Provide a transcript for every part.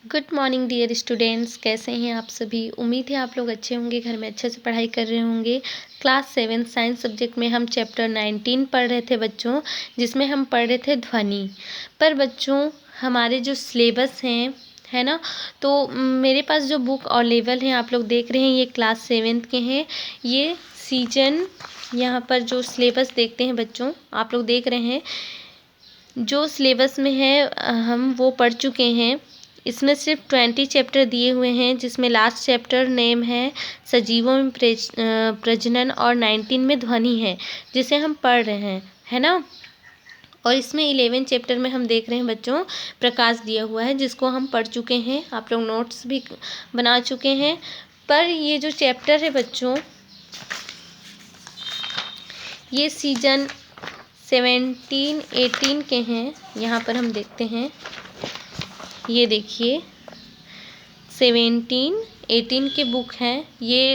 Good morning dear students, कैसे हैं आप सभी। उम्मीद है आप लोग अच्छे होंगे, घर में अच्छे से पढ़ाई कर रहे होंगे। क्लास 7 साइंस सब्जेक्ट में हम चैप्टर 19 पढ़ रहे थे बच्चों, जिसमें हम पढ़ रहे थे ध्वनि। पर बच्चों हमारे जो सिलेबस हैं, है ना, तो मेरे पास जो बुक और लेवल हैं आप लोग देख रहे हैं, ये क्लास 7 के हैं। ये सीजन यहाँ पर जो सिलेबस देखते हैं बच्चों, आप लोग देख रहे हैं जो सिलेबस में है हम वो पढ़ चुके हैं। इसमें सिर्फ 20 चैप्टर दिए हुए हैं, जिसमें लास्ट चैप्टर नेम है सजीवों में प्रजनन और 19 में ध्वनि है, जिसे हम पढ़ रहे हैं, है ना। और इसमें 11 चैप्टर में हम देख रहे हैं बच्चों प्रकाश दिया हुआ है, जिसको हम पढ़ चुके हैं। आप लोग नोट्स भी बना चुके हैं। पर ये जो चैप्टर है बच्चों, ये सीजन 17, 18 के हैं। यहाँ पर हम देखते हैं, ये देखिए 17, 18 के बुक हैं ये।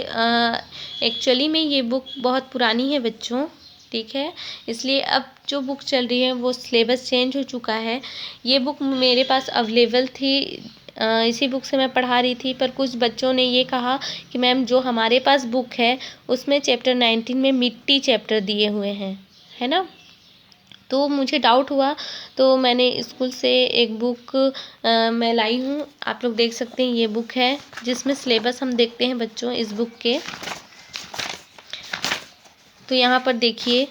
एक्चुअली में ये बुक बहुत पुरानी है बच्चों, ठीक है। इसलिए अब जो बुक चल रही है वो सिलेबस चेंज हो चुका है। ये बुक मेरे पास अवेलेबल थी, इसी बुक से मैं पढ़ा रही थी। पर कुछ बच्चों ने ये कहा कि मैम जो हमारे पास बुक है उसमें चैप्टर 19 में मिट्टी चैप्टर दिए हुए हैं, है ना। तो मुझे डाउट हुआ, तो मैंने स्कूल से एक बुक मैं लाई हूँ। आप लोग देख सकते हैं, ये बुक है जिसमें सिलेबस हम देखते हैं बच्चों इस बुक के। तो यहाँ पर देखिए,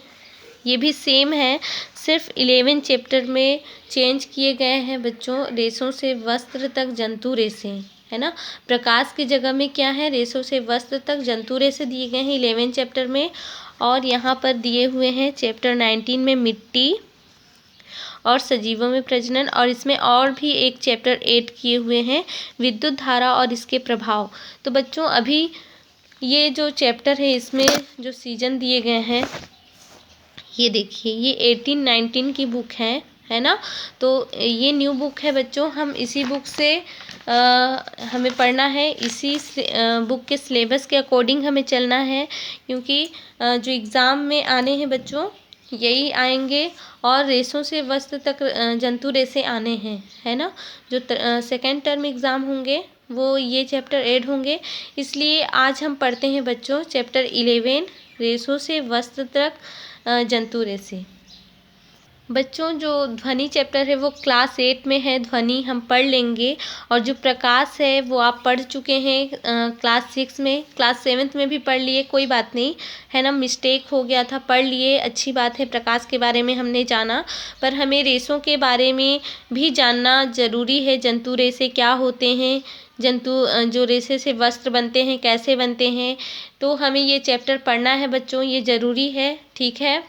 ये भी सेम है, सिर्फ 11 चैप्टर में चेंज किए गए हैं बच्चों। रेशों से वस्त्र तक जंतु रेशें, है ना। प्रकाश की जगह में क्या है, रेशों से वस्त्र तक जंतु रेशें दिए गए हैं 11 चैप्टर में। और यहाँ पर दिए हुए हैं चैप्टर 19 में मिट्टी और सजीवों में प्रजनन। और इसमें और भी एक चैप्टर 8 किए हुए हैं, विद्युत धारा और इसके प्रभाव। तो बच्चों अभी ये जो चैप्टर है, इसमें जो सीजन दिए गए हैं, ये देखिए, ये 18, 19 की बुक है ना। तो ये न्यू बुक है बच्चों। हम इसी बुक से हमें पढ़ना है, इसी बुक के सिलेबस के अकॉर्डिंग हमें चलना है, क्योंकि जो एग्ज़ाम में आने हैं बच्चों यही आएंगे। और रेशों से वस्त्र तक जंतु रेशे आने हैं, है ना। जो सेकेंड टर्म एग्ज़ाम होंगे वो ये चैप्टर ऐड होंगे। इसलिए आज हम पढ़ते हैं बच्चों चैप्टर 11, रेशों से वस्त्र तक जंतु रेशे। बच्चों जो ध्वनि चैप्टर है वो क्लास 8 में है, ध्वनि हम पढ़ लेंगे। और जो प्रकाश है वो आप पढ़ चुके हैं क्लास 6 में, क्लास 7 में भी पढ़ लिए, कोई बात नहीं, है ना। मिस्टेक हो गया था, पढ़ लिए, अच्छी बात है। प्रकाश के बारे में हमने जाना, पर हमें रेशों के बारे में भी जानना ज़रूरी है। जंतु रेशे क्या होते हैं, जंतु जो रेशे से वस्त्र बनते हैं कैसे बनते हैं, तो हमें ये चैप्टर पढ़ना है बच्चों, ये ज़रूरी है, ठीक है।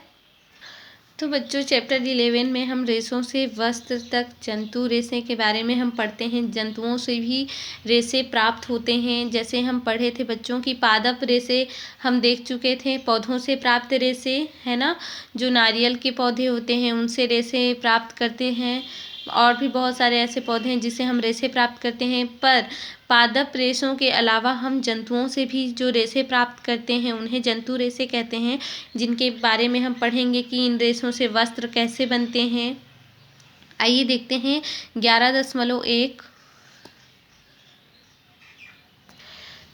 तो बच्चों चैप्टर 11 में हम रेशों से वस्त्र तक जंतु रेशे के बारे में हम पढ़ते हैं। जंतुओं से भी रेशे प्राप्त होते हैं, जैसे हम पढ़े थे बच्चों की पादप रेशे हम देख चुके थे। पौधों से प्राप्त रेशे, है ना, जो नारियल के पौधे होते हैं उनसे रेशे प्राप्त करते हैं। और भी बहुत सारे ऐसे पौधे हैं जिससे हम रेशे प्राप्त करते हैं। पर पादप रेशों के अलावा हम जंतुओं से भी जो रेशे प्राप्त करते हैं उन्हें जंतु रेशे कहते हैं, जिनके बारे में हम पढ़ेंगे कि इन रेशों से वस्त्र कैसे बनते हैं। आइए देखते हैं 11.1।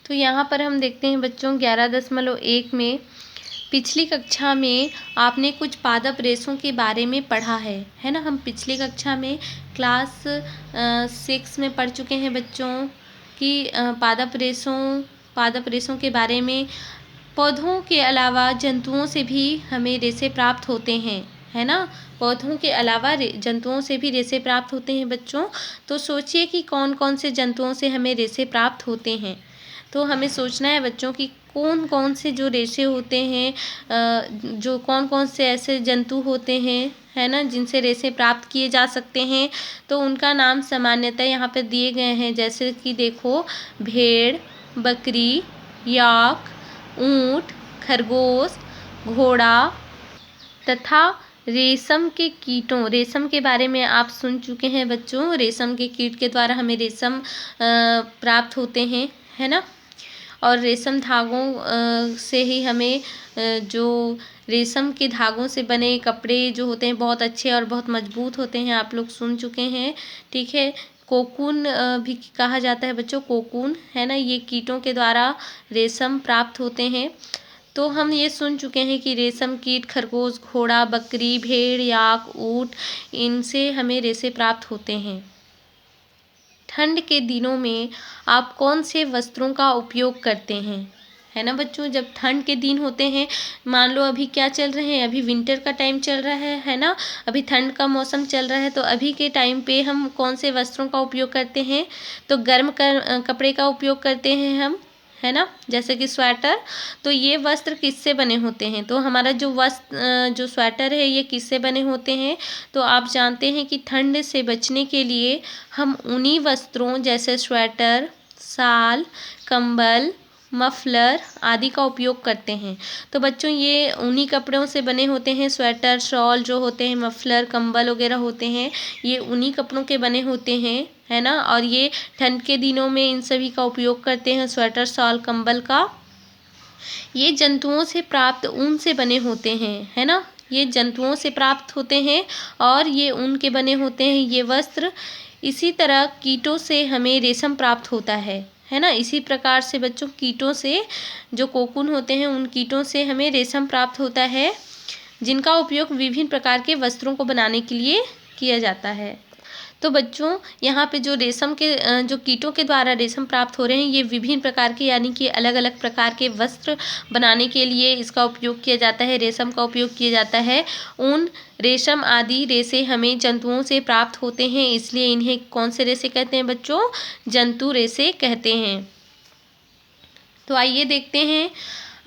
तो यहाँ पर हम देखते हैं बच्चों 11.1 में पिछली कक्षा में आपने कुछ पादप रेशों के बारे में पढ़ा है ना। हम पिछली कक्षा में क्लास 6 में पढ़ चुके हैं बच्चों कि पादप रेशों के बारे में। पौधों के अलावा जंतुओं से भी हमें रेशे प्राप्त होते हैं, है ना। पौधों के अलावा जंतुओं से भी रेशे प्राप्त होते हैं बच्चों। तो सोचिए कि कौन कौन से जंतुओं से हमें रेशे प्राप्त होते हैं। तो हमें सोचना है बच्चों कि कौन कौन से जो रेशे होते हैं, जो कौन कौन से ऐसे जंतु होते हैं, है ना, जिनसे रेशे प्राप्त किए जा सकते हैं। तो उनका नाम सामान्यतः यहाँ पर दिए गए हैं, जैसे कि देखो, भेड़, बकरी, याक, ऊँट, खरगोश, घोड़ा तथा रेशम के कीटों। रेशम के बारे में आप सुन चुके हैं बच्चों, रेशम के कीट के द्वारा हमें रेशम प्राप्त होते हैं, है ना। और रेशम धागों से ही हमें जो रेशम के धागों से बने कपड़े जो होते हैं बहुत अच्छे और बहुत मजबूत होते हैं, आप लोग सुन चुके हैं, ठीक है। कोकून भी कहा जाता है बच्चों, कोकून, है ना। ये कीटों के द्वारा रेशम प्राप्त होते हैं। तो हम ये सुन चुके हैं कि रेशम कीट, खरगोश, घोड़ा, बकरी, भेड़, याक, ऊँट, इनसे हमें रेशे प्राप्त होते हैं। ठंड के दिनों में आप कौन से वस्त्रों का उपयोग करते हैं, है ना बच्चों। जब ठंड के दिन होते हैं, मान लो अभी क्या चल रहे हैं, अभी विंटर का टाइम चल रहा है ना, अभी ठंड का मौसम चल रहा है, तो अभी के टाइम पे हम कौन से वस्त्रों का उपयोग करते हैं, तो गर्म कपड़े का उपयोग करते हैं हम, है ना, जैसे कि स्वेटर। तो ये वस्त्र किससे बने होते हैं, तो हमारा जो वस्त्र जो स्वेटर है ये किससे बने होते हैं, तो आप जानते हैं कि ठंड से बचने के लिए हम ऊनी वस्त्रों जैसे स्वेटर, शाल, कंबल, मफलर आदि का उपयोग करते हैं। तो बच्चों ये ऊनी कपड़ों से बने होते हैं, स्वेटर, शॉल जो होते हैं, मफलर, कंबल वगैरह होते हैं, ये ऊनी कपड़ों के बने होते हैं, है ना। और ये ठंड के दिनों में इन सभी का उपयोग करते हैं, स्वेटर, शॉल, कंबल का। ये जंतुओं से प्राप्त ऊन से बने होते हैं, है ना। ये जंतुओं से प्राप्त होते हैं और ये ऊन के बने होते हैं ये वस्त्र। इसी तरह कीटों से हमें रेशम प्राप्त होता है ना। इसी प्रकार से बच्चों कीटों से, जो कोकून होते हैं, उन कीटों से हमें रेशम प्राप्त होता है, जिनका उपयोग विभिन्न प्रकार के वस्त्रों को बनाने के लिए किया जाता है। तो बच्चों यहाँ पे जो रेशम के जो कीटों के द्वारा रेशम प्राप्त हो रहे हैं, ये विभिन्न प्रकार के यानी कि अलग अलग प्रकार के वस्त्र बनाने के लिए इसका उपयोग किया जाता है, रेशम का उपयोग किया जाता है। ऊन, रेशम आदि रेशे हमें जंतुओं से प्राप्त होते हैं, इसलिए इन्हें कौन से रेशे कहते हैं बच्चों, जंतु रेशे कहते हैं। तो आइए देखते हैं,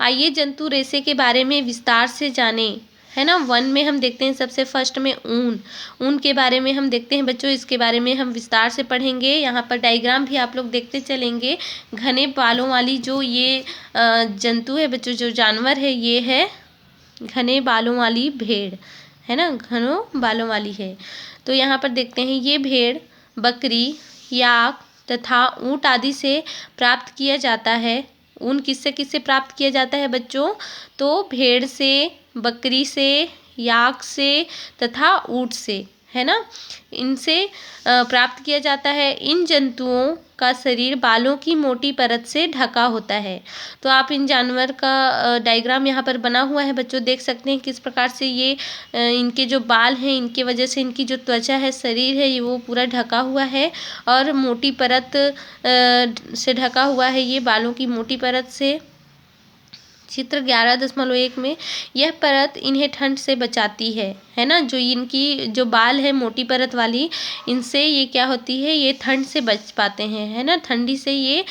आइए जंतु रेशे के बारे में विस्तार से जानें, है ना। 1 में हम देखते हैं सबसे फर्स्ट में ऊन के बारे में हम देखते हैं बच्चों, इसके बारे में हम विस्तार से पढ़ेंगे। यहाँ पर डायग्राम भी आप लोग देखते चलेंगे। घने बालों वाली जो ये जंतु है बच्चों, जो जानवर है, ये है घने बालों वाली भेड़, है ना, घनों बालों वाली है। तो यहाँ पर देखते हैं ये भेड़, बकरी, याक तथा ऊँट आदि से प्राप्त किया जाता है। ऊन किससे किससे प्राप्त किया जाता है बच्चों, तो भेड़ से, बकरी से, याक से तथा ऊँट से, है ना, इनसे प्राप्त किया जाता है। इन जंतुओं का शरीर बालों की मोटी परत से ढका होता है। तो आप इन जानवर का डायग्राम यहाँ पर बना हुआ है बच्चों, देख सकते हैं किस प्रकार से ये इनके जो बाल हैं, इनके वजह से इनकी जो त्वचा है, शरीर है, ये वो पूरा ढका हुआ है और मोटी परत से ढका हुआ है, ये बालों की मोटी परत से। चित्र 11.1 में यह परत इन्हें ठंड से बचाती है ना। जो इनकी जो बाल है मोटी परत वाली, इनसे ये क्या होती है, ये ठंड से बच पाते हैं, है ना। ठंडी से ये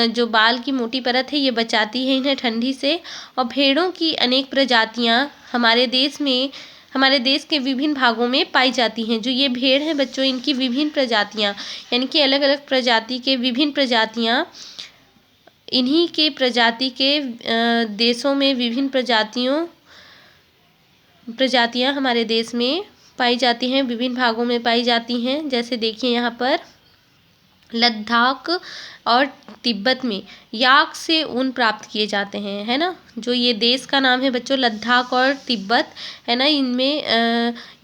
जो बाल की मोटी परत है, ये बचाती है इन्हें ठंडी से। और भेड़ों की अनेक प्रजातियां हमारे देश के विभिन्न भागों में पाई जाती हैं। जो ये भेड़ हैं बच्चों, इनकी विभिन्न प्रजातियां यानी कि अलग अलग प्रजाति के विभिन्न प्रजातियां, इन्हीं के प्रजाति के देशों में विभिन्न प्रजातियां हमारे देश में पाई जाती हैं, विभिन्न भागों में पाई जाती हैं। जैसे देखिए यहाँ पर लद्दाख और तिब्बत में याक से ऊन प्राप्त किए जाते हैं, है ना। जो ये देश का नाम है बच्चों, लद्दाख और तिब्बत, है ना, इनमें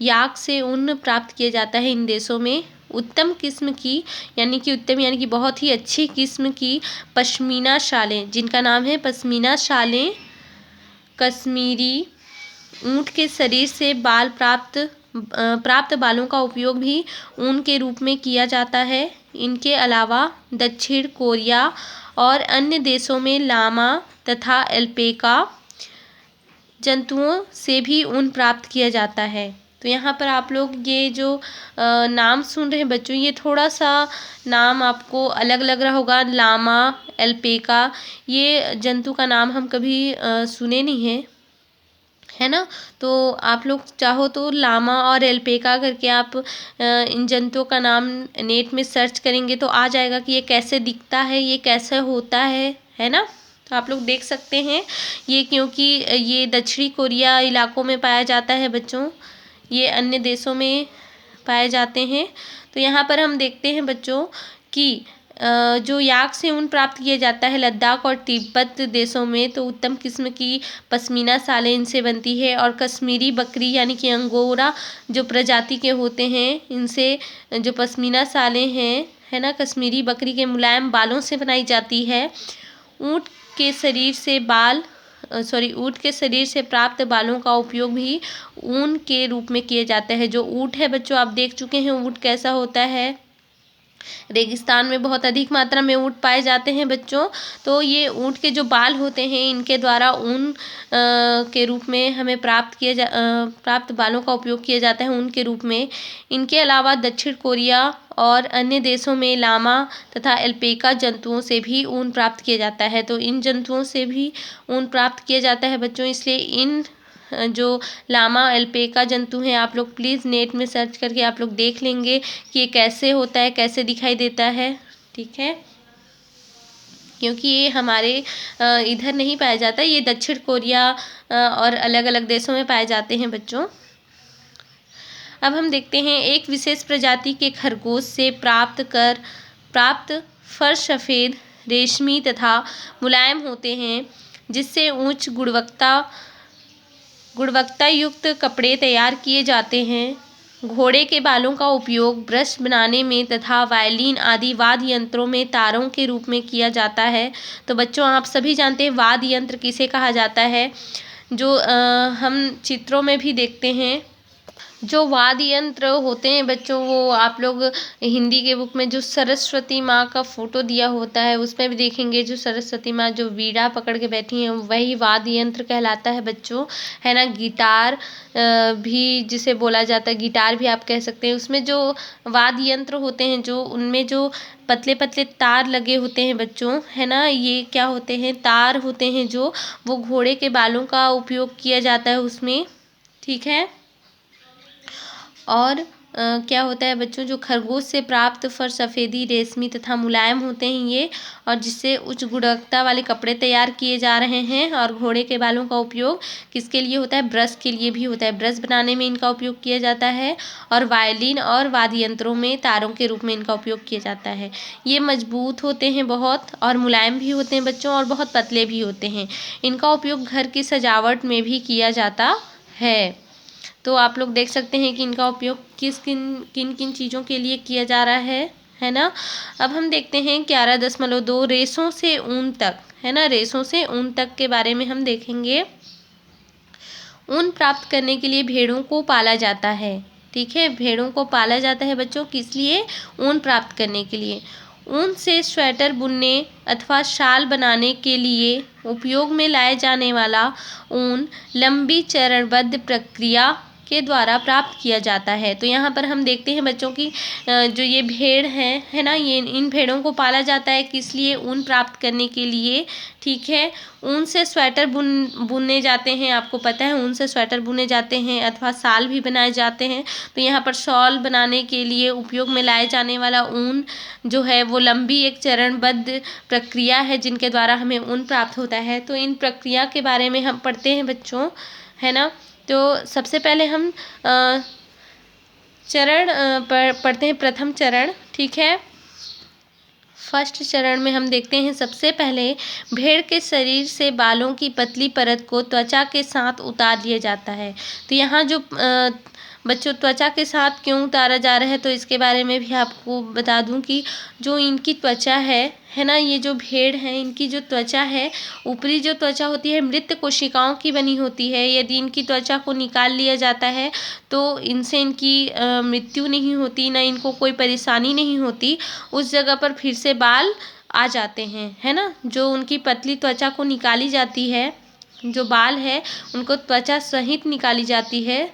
याक से ऊन प्राप्त किया जाता है इन देशों में। उत्तम किस्म की यानी कि बहुत ही अच्छी किस्म की पश्मीना शालें, जिनका नाम है पश्मीना शालें, कश्मीरी ऊँट के शरीर से प्राप्त बालों का उपयोग भी ऊन के रूप में किया जाता है। इनके अलावा दक्षिण कोरिया और अन्य देशों में लामा तथा एल्पेका जंतुओं से भी ऊन प्राप्त किया जाता है। तो यहाँ पर आप लोग ये जो नाम सुन रहे हैं बच्चों, ये थोड़ा सा नाम आपको अलग लग रहा होगा। लामा, एल्पेका, ये जंतु का नाम हम कभी सुने नहीं हैं, है ना। तो आप लोग चाहो तो लामा और एल्पेका करके आप इन जंतुओं का नाम नेट में सर्च करेंगे तो आ जाएगा कि ये कैसे दिखता है, ये कैसे होता है ना। तो आप लोग देख सकते हैं ये, क्योंकि ये दक्षिणी कोरिया इलाकों में पाया जाता है बच्चों, ये अन्य देशों में पाए जाते हैं। तो यहाँ पर हम देखते हैं बच्चों कि जो याक से ऊन प्राप्त किया जाता है लद्दाख और तिब्बत देशों में, तो उत्तम किस्म की पश्मीना शालें इनसे बनती है। और कश्मीरी बकरी यानी कि अंगोरा जो प्रजाति के होते हैं, इनसे जो पश्मीना शालें हैं, है ना, कश्मीरी बकरी के मुलायम बालों से बनाई जाती है। ऊँट के शरीर से प्राप्त बालों का उपयोग भी ऊन के रूप में किया जाता है। जो ऊँट है बच्चों, आप देख चुके हैं ऊँट कैसा होता है। रेगिस्तान में बहुत अधिक मात्रा में ऊँट पाए जाते हैं बच्चों। तो ये ऊँट के जो बाल होते हैं, इनके द्वारा ऊन के रूप में हमें प्राप्त बालों का उपयोग किया जाता है ऊन के रूप में। इनके अलावा दक्षिण कोरिया और अन्य देशों में लामा तथा एल्पेका जंतुओं से भी ऊन प्राप्त किया जाता है। तो इन जंतुओं से भी ऊन प्राप्त किया जाता है बच्चों। इसलिए इन जो लामा एल्पेका जंतु हैं, आप लोग प्लीज़ नेट में सर्च करके आप लोग देख लेंगे कि ये कैसे होता है, कैसे दिखाई देता है, ठीक है। क्योंकि ये हमारे इधर नहीं पाया जाता, ये दक्षिण कोरिया और अलग अलग देशों में पाए जाते हैं बच्चों। अब हम देखते हैं एक विशेष प्रजाति के खरगोश से प्राप्त फर सफ़ेद, रेशमी तथा मुलायम होते हैं, जिससे उच्च गुणवत्ता युक्त कपड़े तैयार किए जाते हैं। घोड़े के बालों का उपयोग ब्रश बनाने में तथा वायलिन आदि वाद्य यंत्रों में तारों के रूप में किया जाता है। तो बच्चों, आप सभी जानते हैं वाद्य यंत्र किसे कहा जाता है। जो हम चित्रों में भी देखते हैं, जो वाद्य यंत्र होते हैं बच्चों, वो आप लोग हिंदी के बुक में जो सरस्वती माँ का फोटो दिया होता है, उसमें भी देखेंगे जो सरस्वती माँ जो वीणा पकड़ के बैठी हैं, वही वाद्य यंत्र कहलाता है बच्चों, है ना। गिटार भी जिसे बोला जाता है, गिटार भी आप कह सकते हैं। उसमें जो वाद्य यंत्र होते हैं, जो उनमें जो पतले पतले तार लगे होते हैं बच्चों, है ना, ये क्या होते हैं, तार होते हैं, जो वो घोड़े के बालों का उपयोग किया जाता है उसमें, ठीक है। और क्या होता है बच्चों, जो खरगोश से प्राप्त फर सफ़ेदी, रेशमी तथा मुलायम होते हैं ये, और जिससे उच्च गुणवत्ता वाले कपड़े तैयार किए जा रहे हैं। और घोड़े के बालों का उपयोग किसके लिए होता है, ब्रश के लिए भी होता है, ब्रश बनाने में इनका उपयोग किया जाता है। और वायलिन और वाद्य यंत्रों में तारों के रूप में इनका उपयोग किया जाता है। ये मजबूत होते हैं बहुत, और मुलायम भी होते हैं बच्चों, और बहुत पतले भी होते हैं। इनका उपयोग घर की सजावट में भी किया जाता है। तो आप लोग देख सकते हैं कि इनका उपयोग किन किन चीज़ों के लिए किया जा रहा है ना। अब हम देखते हैं 11.2 रेशों से ऊन तक, है ना, रेशों से ऊन तक के बारे में हम देखेंगे। ऊन प्राप्त करने के लिए भेड़ों को पाला जाता है, ठीक है। भेड़ों को पाला जाता है बच्चों, किस लिए, ऊन प्राप्त करने के लिए। ऊन से स्वेटर बुनने अथवा शाल बनाने के लिए उपयोग में लाए जाने वाला ऊन लंबी चरणबद्ध प्रक्रिया के द्वारा प्राप्त किया जाता है। तो यहाँ पर हम देखते हैं बच्चों की जो ये भेड़ है ना, ये इन भेड़ों को पाला जाता है किस लिए, ऊन प्राप्त करने के लिए, ठीक है। ऊन से स्वेटर बुने जाते हैं, आपको पता है ऊन से स्वेटर बुने जाते हैं, अथवा शाल भी बनाए जाते हैं। तो यहाँ पर शॉल बनाने के लिए उपयोग में लाए जाने वाला ऊन जो है वो लंबी एक चरणबद्ध प्रक्रिया है, जिनके द्वारा हमें ऊन प्राप्त होता है। तो इन प्रक्रिया के बारे में हम पढ़ते हैं बच्चों, है ना। तो सबसे पहले हम चरण पढ़ते हैं, प्रथम चरण, ठीक है। फर्स्ट चरण में हम देखते हैं सबसे पहले भेड़ के शरीर से बालों की पतली परत को त्वचा के साथ उतार लिया जाता है। तो यहाँ जो बच्चों त्वचा के साथ क्यों उतारा जा रहा है, तो इसके बारे में भी आपको बता दूं कि जो इनकी त्वचा है ना, ये जो भेड़ है, इनकी जो त्वचा है, ऊपरी जो त्वचा होती है मृत कोशिकाओं की बनी होती है। यदि इनकी त्वचा को निकाल लिया जाता है तो इनसे इनकी मृत्यु नहीं होती, ना इनको कोई परेशानी नहीं होती। उस जगह पर फिर से बाल आ जाते हैं, है ना। जो उनकी पतली त्वचा को निकाली जाती है, जो बाल है उनको त्वचा सहित निकाली जाती है,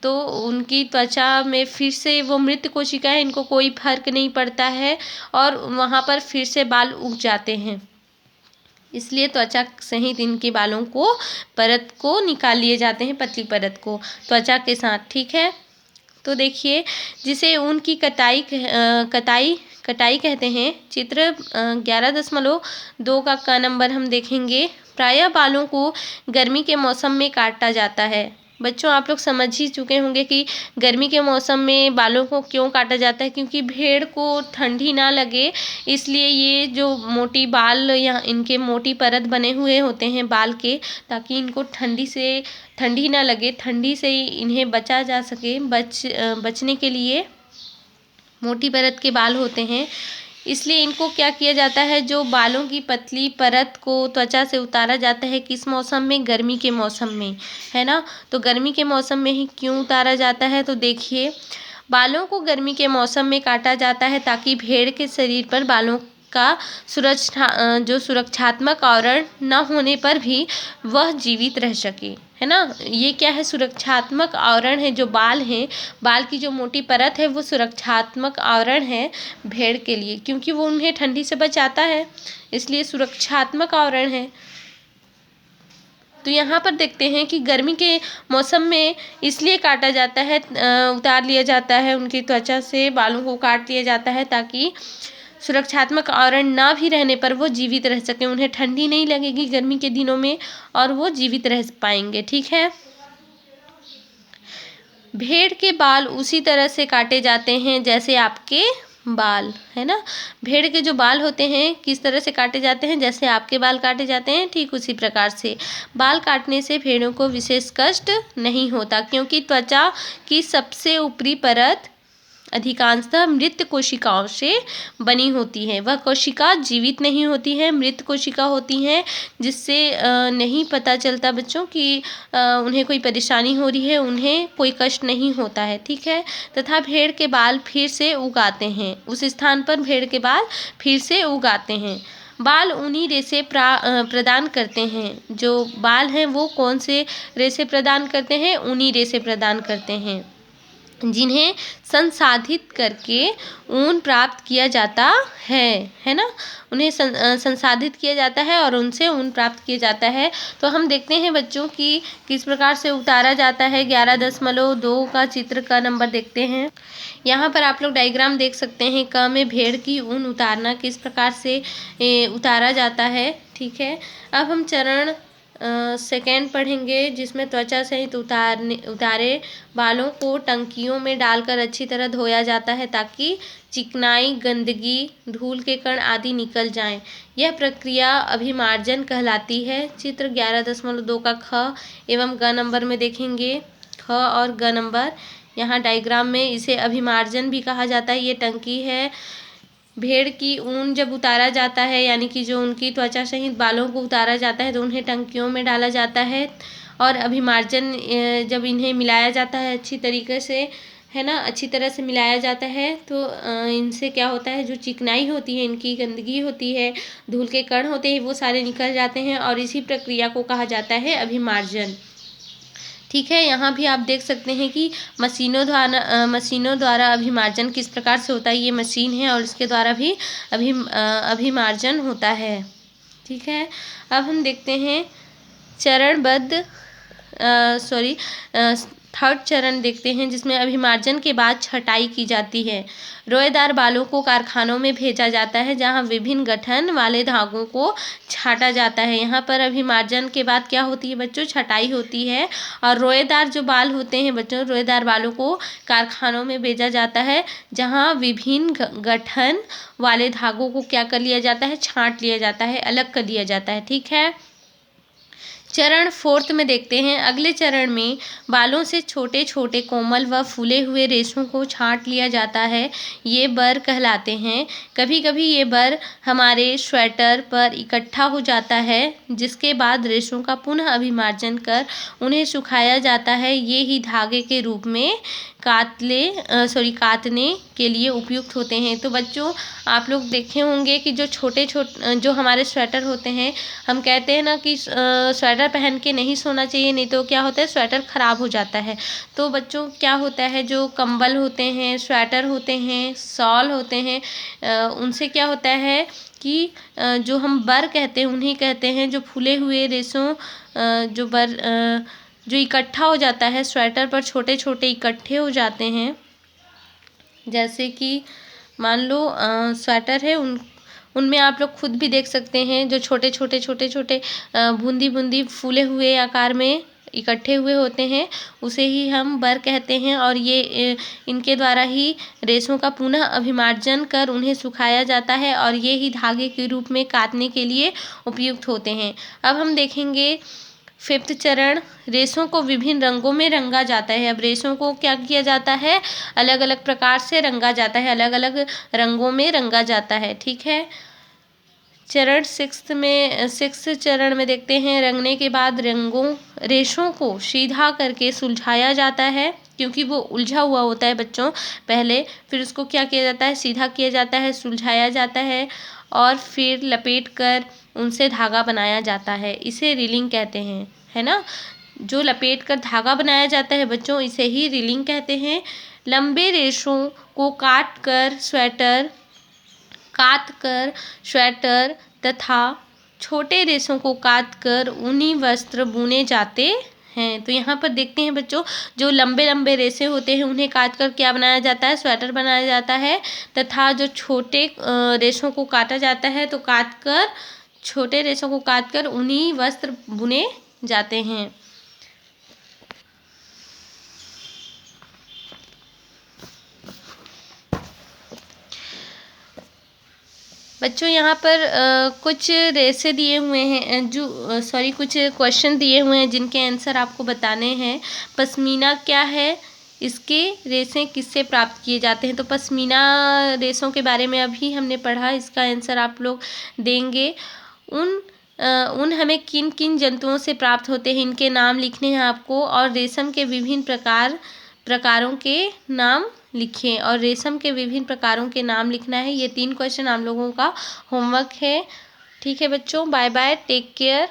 तो उनकी त्वचा में फिर से वो मृत कोशिकाएं, इनको कोई फर्क नहीं पड़ता है, और वहाँ पर फिर से बाल उग जाते हैं। इसलिए त्वचा सहित इनके बालों को परत को निकाल लिए जाते हैं, पतली परत को त्वचा के साथ, ठीक है। तो देखिए, जिसे ऊन की कटाई कहते हैं। चित्र 11.2 का क नंबर हम देखेंगे। प्रायः बालों को गर्मी के मौसम में काटा जाता है। बच्चों, आप लोग समझ ही चुके होंगे कि गर्मी के मौसम में बालों को क्यों काटा जाता है, क्योंकि भेड़ को ठंडी ना लगे, इसलिए ये जो मोटी बाल या इनके मोटी परत बने हुए होते हैं बाल के, ताकि इनको ठंडी ना लगे, ठंडी से इन्हें बचा जा सके। बचने के लिए मोटी परत के बाल होते हैं। इसलिए इनको क्या किया जाता है, जो बालों की पतली परत को त्वचा से उतारा जाता है, किस मौसम में, गर्मी के मौसम में, है ना। तो गर्मी के मौसम में ही क्यों उतारा जाता है, तो देखिए बालों को गर्मी के मौसम में काटा जाता है ताकि भेड़ के शरीर पर बालों का जो सुरक्षात्मक आवरण न होने पर भी वह जीवित रह सके, है ना। ये क्या है, सुरक्षात्मक आवरण है। जो बाल हैं, बाल की जो मोटी परत है वो सुरक्षात्मक आवरण है भेड़ के लिए, क्योंकि वो उन्हें ठंडी से बचाता है, इसलिए सुरक्षात्मक आवरण है। तो यहाँ पर देखते हैं कि गर्मी के मौसम में इसलिए काटा जाता है, उतार लिया जाता है उनकी त्वचा से, बालों को काट लिया जाता है ताकि सुरक्षात्मक आवरण ना भी रहने पर वो जीवित रह सकें, उन्हें ठंडी नहीं लगेगी गर्मी के दिनों में और वो जीवित रह पाएंगे, ठीक है। भेड़ के बाल उसी तरह से काटे जाते हैं जैसे आपके बाल, है ना। भेड़ के जो बाल होते हैं किस तरह से काटे जाते हैं, जैसे आपके बाल काटे जाते हैं, ठीक उसी प्रकार से। बाल काटने से भेड़ों को विशेष कष्ट नहीं होता, क्योंकि त्वचा की सबसे ऊपरी परत अधिकांशतः मृत कोशिकाओं से बनी होती है। वह कोशिका जीवित नहीं होती है, मृत कोशिका होती हैं, जिससे नहीं पता चलता बच्चों कि उन्हें कोई परेशानी हो रही है, उन्हें कोई कष्ट नहीं होता है, ठीक है। तथा भेड़ के बाल फिर से उगाते हैं, उस स्थान पर भेड़ के बाल फिर से उगाते हैं। बाल ऊनी रेशे प्रदान करते हैं। जो बाल हैं वो कौन से रेशे प्रदान करते हैं, ऊनी रेशे प्रदान करते हैं, जिन्हें संसाधित करके ऊन प्राप्त किया जाता है ना। उन्हें संसाधित किया जाता है और उनसे ऊन प्राप्त किया जाता है। तो हम देखते हैं बच्चों की किस प्रकार से उतारा जाता है। 11.2 का चित्र का नंबर देखते हैं। यहाँ पर आप लोग डायग्राम देख सकते हैं। क में भेड़ की ऊन उतारना किस प्रकार से उतारा जाता है, ठीक है। अब हम चरण सेकेंड पढ़ेंगे, जिसमें त्वचा सहित उतारे बालों को टंकियों में डालकर अच्छी तरह धोया जाता है ताकि चिकनाई, गंदगी, धूल के कण आदि निकल जाएं। यह प्रक्रिया अभिमार्जन कहलाती है। चित्र 11.2 का ख एवं ग नंबर में देखेंगे। ख और ग नंबर, यहाँ डायग्राम में इसे अभिमार्जन भी कहा जाता है। ये टंकी है। भेड़ की ऊन जब उतारा जाता है, यानी कि जो उनकी त्वचा सहित बालों को उतारा जाता है, तो उन्हें टंकियों में डाला जाता है। और अभिमार्जन जब इन्हें मिलाया जाता है अच्छी तरीके से, है ना, अच्छी तरह से मिलाया जाता है, तो इनसे क्या होता है, जो चिकनाई होती है, इनकी गंदगी होती है, धूल के कण होते हैं, वो सारे निकल जाते हैं और इसी प्रक्रिया को कहा जाता है अभिमार्जन, ठीक है। यहाँ भी आप देख सकते हैं कि मशीनों द्वारा अभिमार्जन किस प्रकार से होता है। ये मशीन है और इसके द्वारा भी अभिमार्जन होता है, ठीक है। अब हम देखते हैं चरणबद्ध थर्ड चरण देखते हैं, जिसमें अभिमार्जन के बाद छटाई की जाती है। रोएदार बालों को कारखानों में भेजा जाता है, जहां विभिन्न गठन वाले धागों को छाटा जाता है। यहाँ पर अभिमार्जन के बाद क्या होती है बच्चों, छटाई होती है। और रोएदार जो बाल होते हैं बच्चों, रोएदार बालों को कारखानों में भेजा जाता है, जहाँ विभिन्न गठन वाले धागों को क्या कर लिया जाता है, छांट लिया जाता है, अलग कर लिया जाता है, ठीक है। चरण फोर्थ में देखते हैं। अगले चरण में बालों से छोटे छोटे कोमल व फूले हुए रेशों को छांट लिया जाता है। ये बर कहलाते हैं। कभी कभी ये बर हमारे स्वेटर पर इकट्ठा हो जाता है, जिसके बाद रेशों का पुनः अभिमार्जन कर उन्हें सुखाया जाता है। ये ही धागे के रूप में कातने के लिए उपयुक्त होते हैं। तो बच्चों, आप लोग देखे होंगे कि जो हमारे स्वेटर होते हैं, हम कहते हैं ना कि स्वेटर पहन के नहीं सोना चाहिए, नहीं तो क्या होता है, स्वेटर ख़राब हो जाता है। तो बच्चों क्या होता है, जो कंबल होते हैं, स्वेटर होते हैं, शॉल होते हैं, उनसे क्या होता है कि जो हम बर कहते हैं, उन्हें कहते हैं, जो फूले हुए रेशों जो इकट्ठा हो जाता है स्वेटर पर, छोटे छोटे इकट्ठे हो जाते हैं। जैसे कि मान लो स्वेटर है, उनमें आप लोग खुद भी देख सकते हैं, जो छोटे छोटे बूंदी बूंदी फूले हुए आकार में इकट्ठे हुए होते हैं, उसे ही हम बर कहते हैं। और ये इनके द्वारा ही रेशों का पुनः अभिमार्जन कर उन्हें सुखाया जाता है और ये ही धागे के रूप में काटने के लिए उपयुक्त होते हैं। अब हम देखेंगे 5th चरण, रेशों को विभिन्न रंगों में रंगा जाता है। अब रेशों को क्या किया जाता है, अलग अलग प्रकार से रंगा जाता है, अलग अलग रंगों में रंगा जाता है। ठीक है। चरण 6th चरण में देखते हैं, रंगने के बाद रेशों को सीधा करके सुलझाया जाता है, क्योंकि वो उलझा हुआ होता है बच्चों पहले, फिर उसको क्या किया जाता है, सीधा किया जाता है, सुलझाया जाता है और फिर लपेट कर उनसे धागा बनाया जाता है। इसे रीलिंग कहते हैं, है ना। जो लपेट कर धागा बनाया जाता है बच्चों, इसे ही रीलिंग कहते हैं। लंबे रेशों को काट कर स्वेटर तथा छोटे रेशों को काट कर ऊनी वस्त्र बुने जाते हैं। तो यहाँ पर देखते हैं बच्चों, जो लंबे लंबे रेशे होते हैं उन्हें काट कर क्या बनाया जाता है, स्वेटर बनाया जाता है, तथा जो छोटे रेशों को काटा जाता है तो छोटे रेशों को काट कर ऊनी वस्त्र बुने जाते हैं। बच्चों यहाँ पर कुछ रेसे दिए हुए हैं, कुछ क्वेश्चन दिए हुए हैं जिनके आंसर आपको बताने हैं। पश्मीना क्या है, इसके रेशे किससे प्राप्त किए जाते हैं। तो पश्मीना रेशों के बारे में अभी हमने पढ़ा, इसका आंसर आप लोग देंगे। ऊन हमें किन किन जंतुओं से प्राप्त होते हैं, इनके नाम लिखने हैं आपको, और रेशम के विभिन्न प्रकारों के नाम लिखें, और रेशम के विभिन्न प्रकारों के नाम लिखना है। ये 3 क्वेश्चन आप लोगों का होमवर्क है। ठीक है बच्चों, बाय बाय, टेक केयर।